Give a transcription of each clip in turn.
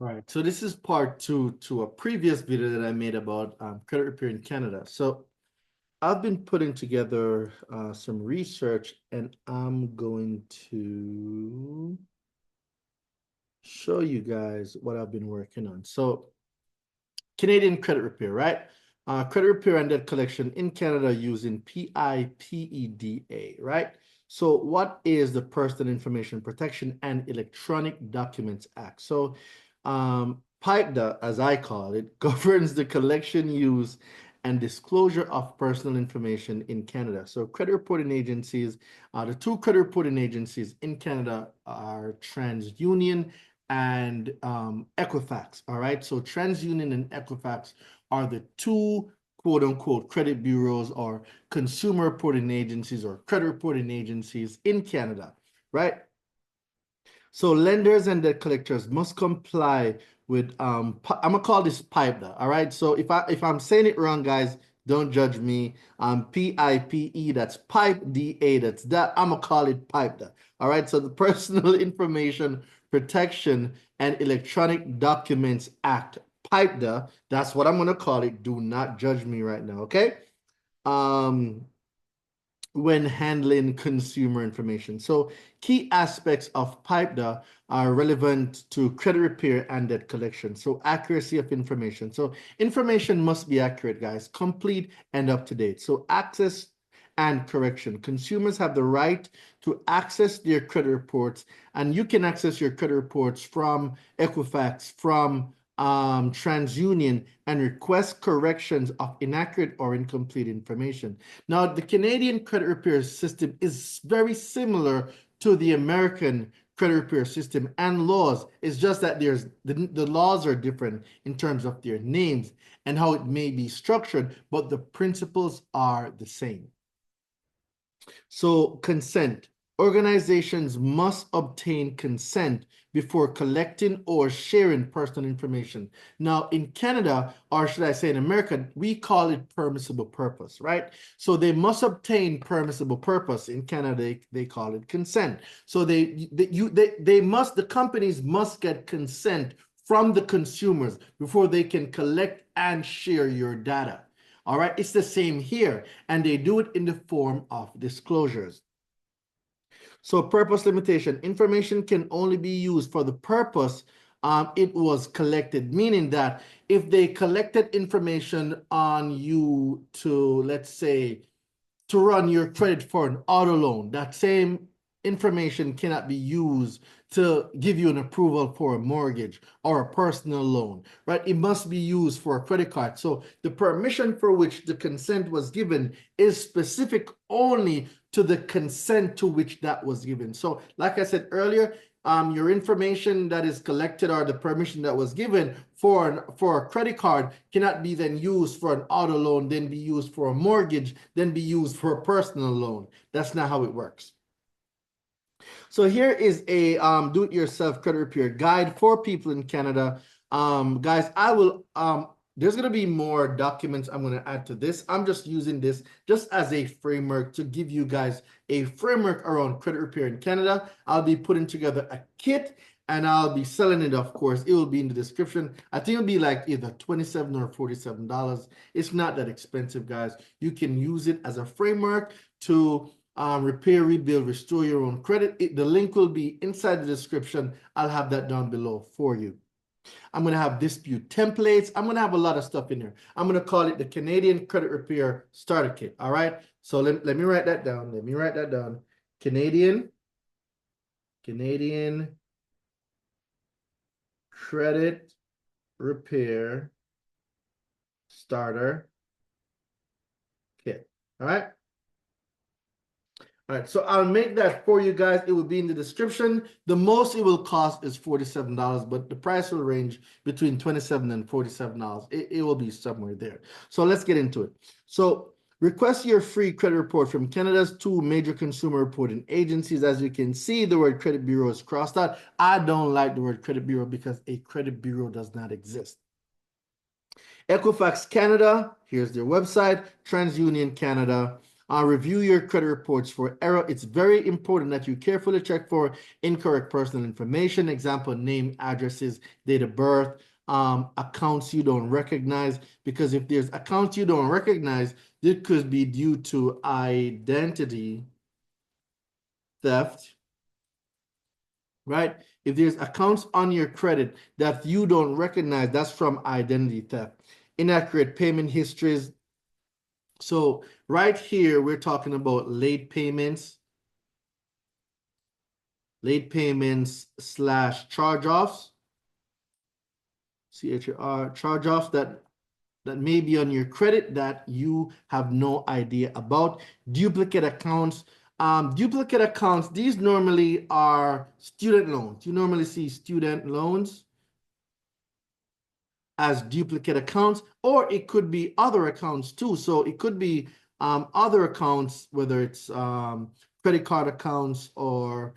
Right. So this is part two to a previous video that I made about credit repair in Canada. So I've been putting together some research, and I'm going to show you guys what I've been working on. So Canadian credit repair, right? Credit repair and debt collection in Canada using PIPEDA, right? So what is the Personal Information Protection and Electronic Documents Act? So PIPEDA, as I call it, governs the collection, use, and disclosure of personal information in Canada. So credit reporting agencies, the two credit reporting agencies in Canada are TransUnion and Equifax. All right. So TransUnion and Equifax are the two quote unquote credit bureaus or consumer reporting agencies or credit reporting agencies in Canada. Right. So lenders and debt collectors must comply with I'm gonna call this PIPEDA. All right. So if I'm saying it wrong, guys, don't judge me. PIPE, that's pipe DA, that's that. I'm gonna call it PIPEDA. All right. So the Personal Information Protection and Electronic Documents Act, PIPEDA, that's what I'm gonna call it. Do not judge me right now, okay? When handling consumer information. So key aspects of PIPEDA are relevant to credit repair and debt collection. So accuracy of information. So information must be accurate, guys, complete and up to date. So access and correction. Consumers have the right to access their credit reports, and you can access your credit reports from Equifax, from TransUnion, and request corrections of inaccurate or incomplete information. Now, the Canadian credit repair system is very similar to the American credit repair system and laws. It's just that the laws are different in terms of their names and how it may be structured, but the principles are the same. So consent. Organizations must obtain consent before collecting or sharing personal information. Now, in Canada, or should I say in America, we call it permissible purpose, right? So they must obtain permissible purpose. In Canada, they call it consent. So the companies must get consent from the consumers before they can collect and share your data. All right, it's the same here, and they do it in the form of disclosures. So purpose limitation, information can only be used for the purpose it was collected, meaning that if they collected information on you to, let's say, to run your credit for an auto loan, that same information cannot be used to give you an approval for a mortgage or a personal loan, right? It must be used for a credit card. So the permission for which the consent was given is specific only to the consent to which that was given. So like I said earlier, your information that is collected or the permission that was given for a credit card cannot be then used for an auto loan, then be used for a mortgage, then be used for a personal loan. That's not how it works. So here is a do-it-yourself credit repair guide for people in Canada. Guys, I will there's going to be more documents I'm going to add to this. I'm just using this just as a framework to give you guys a framework around credit repair in Canada. I'll be putting together a kit and I'll be selling it, of course. It will be in the description. I think it'll be like either $27 or $47. It's not that expensive, guys. You can use it as a framework to repair, rebuild, restore your own credit. The link will be inside the description. I'll have that down below for you. I'm going to have dispute templates. I'm going to have a lot of stuff in there. I'm going to call it the Canadian Credit Repair Starter Kit. All right. So let me write that down. Let me write that down. Canadian Credit Repair Starter Kit. All right. All right, so I'll make that for you guys. It will be in the description. The most it will cost is $47, but the price will range between $27 and $47. It will be somewhere there. So let's get into it. So request your free credit report from Canada's two major consumer reporting agencies. As you can see, the word credit bureau is crossed out. I don't like the word credit bureau because a credit bureau does not exist. Equifax Canada, here's their website. TransUnion Canada. Review your credit reports for error. It's very important that you carefully check for incorrect personal information. Example, name, addresses, date of birth, accounts you don't recognize. Because if there's accounts you don't recognize, it could be due to identity theft, right? If there's accounts on your credit that you don't recognize, that's from identity theft. Inaccurate payment histories. So right here, we're talking about late payments slash charge-offs, charge-offs that may be on your credit that you have no idea about. Duplicate accounts. Duplicate accounts, these normally are student loans. You normally see student loans as duplicate accounts, or it could be other accounts too. So it could be other accounts, whether it's credit card accounts or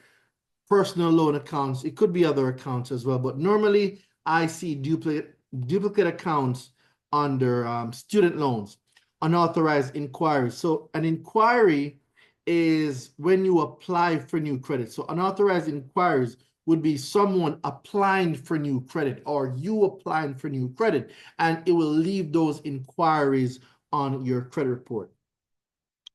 personal loan accounts. It could be other accounts as well. But normally I see duplicate accounts under student loans. Unauthorized inquiries. So an inquiry is when you apply for new credit. So unauthorized inquiries would be someone applying for new credit or you applying for new credit, and it will leave those inquiries on your credit report.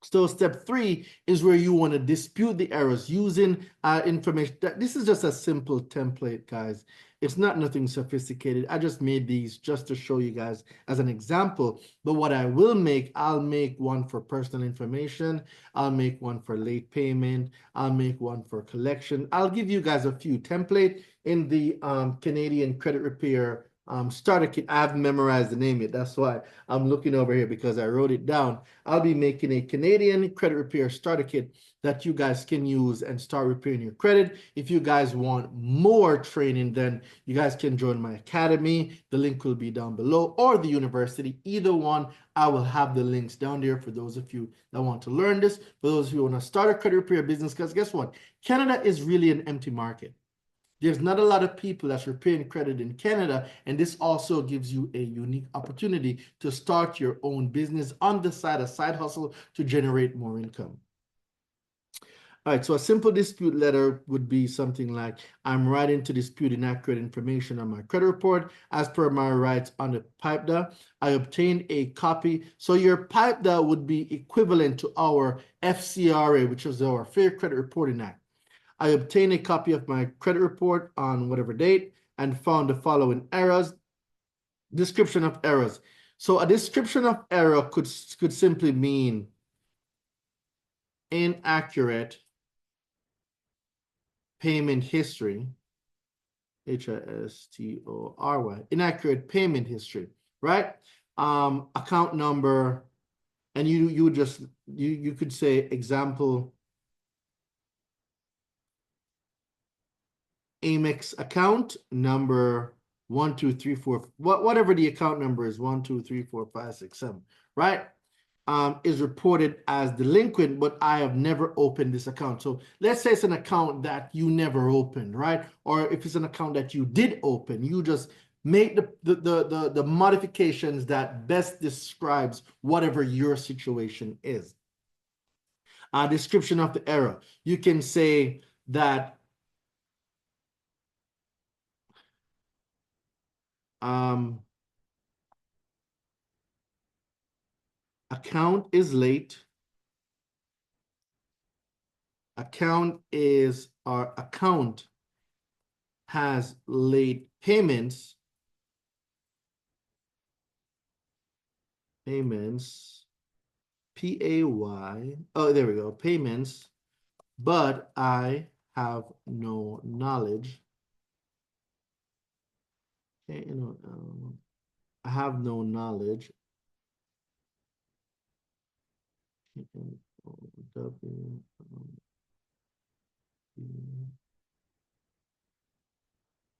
So step 3 is where you want to dispute the errors using information. This is just a simple template, guys. It's not nothing sophisticated. I just made these just to show you guys as an example. But what I will make, I'll make one for personal information. I'll make one for late payment. I'll make one for collection. I'll give you guys a few template in the Canadian credit repair starter kit. I've memorized the name yet. That's why I'm looking over here because I wrote it down. I'll be making a Canadian credit repair starter kit that you guys can use and start repairing your credit. If you guys want more training, then you guys can join my academy. The link will be down below, or the university. Either one, I will have the links down there for those of you that want to learn this, for those who want to start a credit repair business, because guess what? Canada is really an empty market. There's not a lot of people that's repaying credit in Canada, and this also gives you a unique opportunity to start your own business on the side, a side hustle to generate more income. All right, so a simple dispute letter would be something like, I'm writing to dispute inaccurate information on my credit report. As per my rights under PIPEDA, I obtained a copy. So your PIPEDA would be equivalent to our FCRA, which is our Fair Credit Reporting Act. I obtained a copy of my credit report on whatever date and found the following errors. Description of errors. So a description of error could simply mean inaccurate payment history, history, inaccurate payment history, right? Account number, and you could say example Amex account number 1, 2, 3, 4, whatever the account number is, 1, 2, 3, 4, 5, 6, 7, right? Is reported as delinquent, but I have never opened this account. So let's say it's an account that you never opened, right? Or if it's an account that you did open, you just make the modifications that best describes whatever your situation is. Description of the error. You can say that account is late. Account has late payments, P-A-Y, oh, there we go, payments, but I have no knowledge. Okay, I have no knowledge.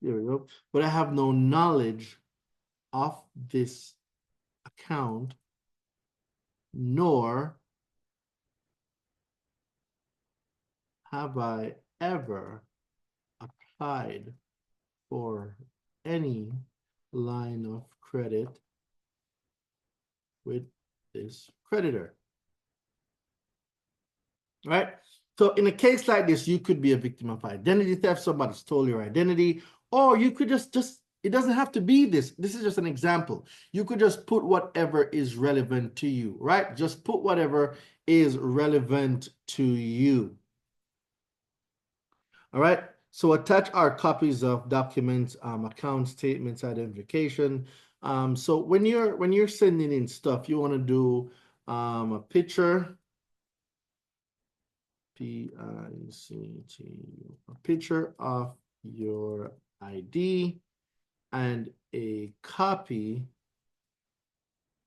There we go. But I have no knowledge of this account, nor have I ever applied for any line of credit with this creditor. right? So in a case like this, you could be a victim of identity theft. Somebody stole your identity, or you could just it doesn't have to be this. This is just an example. You could just put whatever is relevant to you, right? Just put whatever is relevant to you. All right. So attach our copies of documents, account statements, identification. So when you're sending in stuff, you want to do a picture, PICT, a picture of your ID and a copy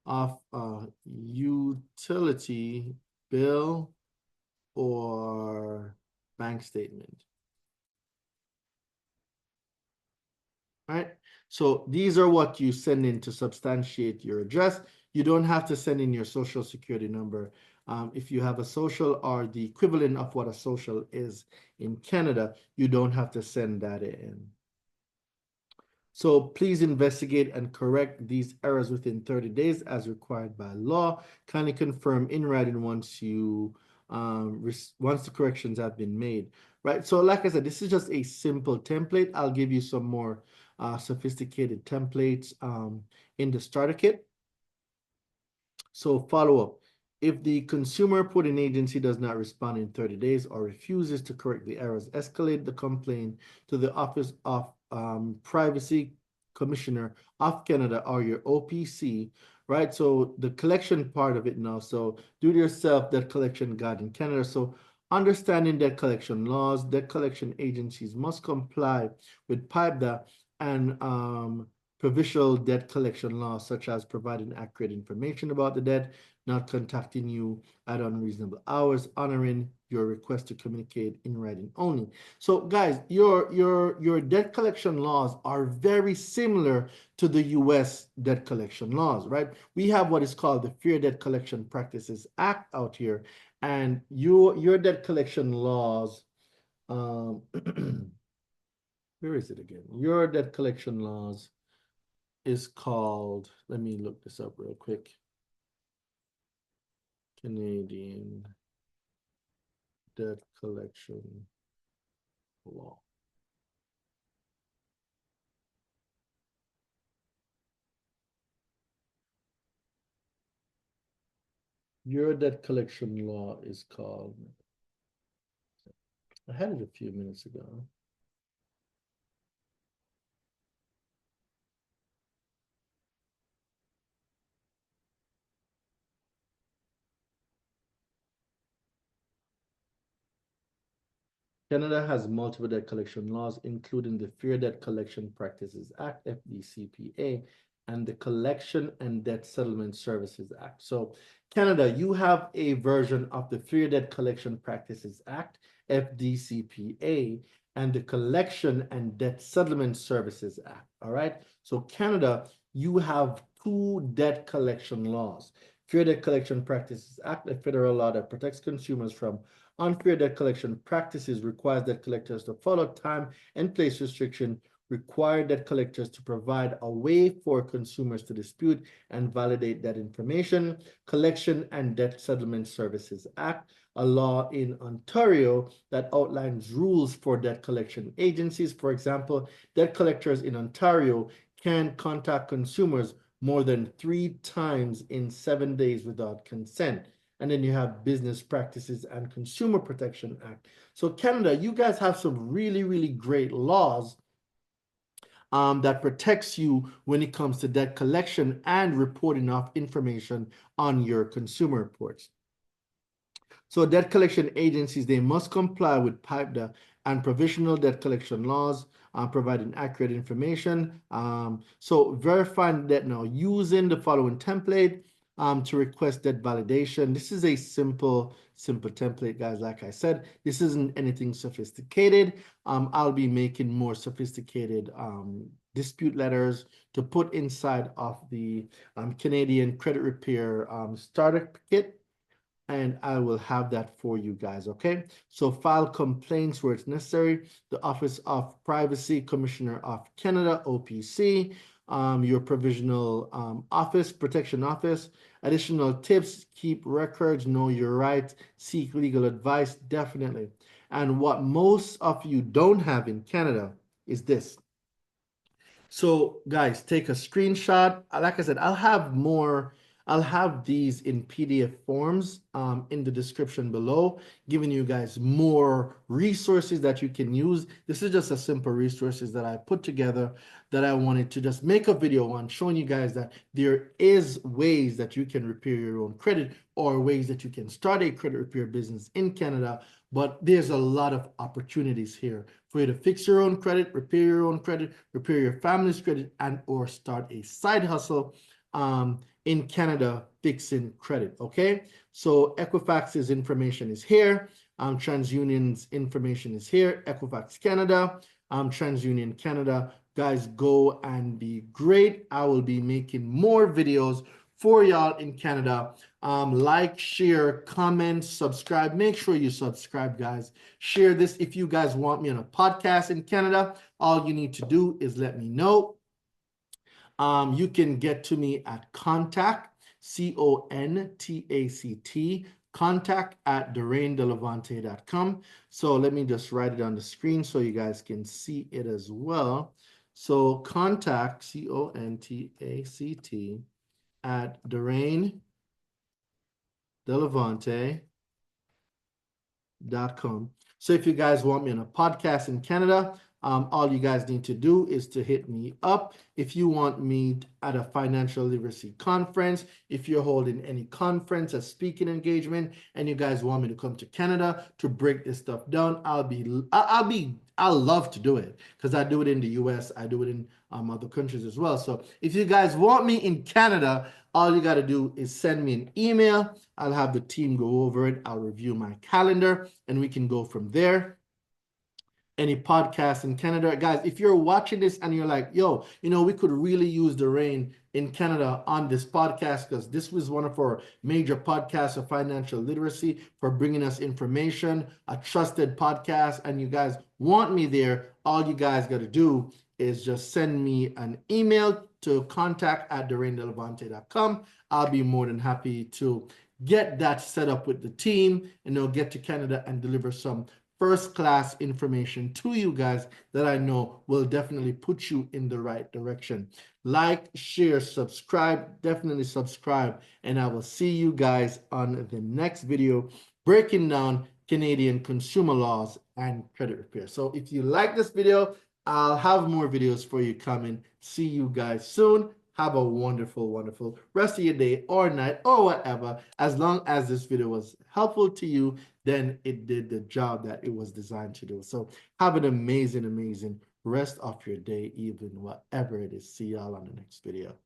of a utility bill or bank statement. Right? So these are what you send in to substantiate your address. You don't have to send in your social security number. If you have a social or the equivalent of what a social is in Canada, you don't have to send that in. So please investigate and correct these errors within 30 days as required by law. Kindly confirm in writing once once the corrections have been made. Right. So like I said, this is just a simple template. I'll give you some more sophisticated templates in the starter kit. So follow up. If the consumer reporting agency does not respond in 30 days or refuses to correct the errors, escalate the complaint to the Office of Privacy Commissioner of Canada or your OPC, right? So the collection part of it now. So do it yourself, debt collection guide in Canada. So understanding debt collection laws, debt collection agencies must comply with PIPEDA and provincial debt collection laws, such as providing accurate information about the debt, not contacting you at unreasonable hours, honoring your request to communicate in writing only. So guys, your debt collection laws are very similar to the US debt collection laws, right? We have what is called the Fair Debt Collection Practices Act out here, and your debt collection laws, where is it again? Your debt collection laws is called, let me look this up real quick. Canadian debt collection law. Your debt collection law is called, I had it a few minutes ago. Canada has multiple debt collection laws, including the Fair Debt Collection Practices Act, FDCPA, and the Collection and Debt Settlement Services Act. So Canada, you have a version of the Fair Debt Collection Practices Act, FDCPA, and the Collection and Debt Settlement Services Act. All right. So Canada, you have two debt collection laws. Fair Debt Collection Practices Act, a federal law that protects consumers from unfair debt collection practices, requires debt collectors to follow time and place restriction, require debt collectors to provide a way for consumers to dispute and validate that information. Collection and Debt Settlement Services Act, a law in Ontario that outlines rules for debt collection agencies. For example, debt collectors in Ontario can contact consumers more than 3 times in 7 days without consent. And then you have Business Practices and Consumer Protection Act. So Canada, you guys have some really, really great laws that protects you when it comes to debt collection and reporting of information on your consumer reports. So debt collection agencies, they must comply with PIPEDA and provisional debt collection laws, providing accurate information. So verifying debt now using the following template to request debt validation. This is a simple template, guys. Like I said, this isn't anything sophisticated. I'll be making more sophisticated dispute letters to put inside of the Canadian credit repair starter kit, and I will have that for you guys, okay? So file complaints where it's necessary. The Office of Privacy Commissioner of Canada, OPC, your provisional office, protection office. Additional tips, keep records, know your rights, seek legal advice, definitely. And what most of you don't have in Canada is this. So guys, take a screenshot. Like I said, I'll have these in PDF forms in the description below, giving you guys more resources that you can use. This is just a simple resources that I put together that I wanted to just make a video on, showing you guys that there is ways that you can repair your own credit, or ways that you can start a credit repair business in Canada. But there's a lot of opportunities here for you to fix your own credit, repair your own credit, repair your family's credit, and or start a side hustle in Canada fixing credit. Okay, so Equifax's information is here. TransUnion's information is here. Equifax Canada, TransUnion Canada. Guys, go and be great. I will be making more videos for y'all in Canada. Like, share, comment, subscribe. Make sure you subscribe, guys. Share this. If you guys want me on a podcast in Canada, all you need to do is let me know. You can get to me at contact, CONTACT, contact at DaraineDelevante.com. So let me just write it on the screen so you guys can see it as well. So contact, CONTACT, at DaraineDelevante.com. So if you guys want me on a podcast in Canada, all you guys need to do is to hit me up. If you want me at a financial literacy conference, if you're holding any conference, a speaking engagement, and you guys want me to come to Canada to break this stuff down, I'll love to do it, because I do it in the US, I do it in other countries as well. So if you guys want me in Canada, all you got to do is send me an email. I'll have the team go over it. I'll review my calendar, and we can go from there. Any podcasts in Canada, guys, if you're watching this and you're like, yo, we could really use Daraine in Canada on this podcast, because this was one of our major podcasts of financial literacy, for bringing us information, a trusted podcast, and you guys want me there, all you guys got to do is just send me an email to contact at DaraineDelevante.com. I'll be more than happy to get that set up with the team, and they'll get to Canada and deliver some first-class information to you guys that I know will definitely put you in the right direction. Like, share, subscribe, definitely subscribe, and I will see you guys on the next video breaking down Canadian consumer laws and credit repair. So if you like this video, I'll have more videos for you coming. See you guys soon. Have a wonderful, wonderful rest of your day or night or whatever. As long as this video was helpful to you, then it did the job that it was designed to do. So have an amazing, amazing rest of your day, even whatever it is. See y'all on the next video.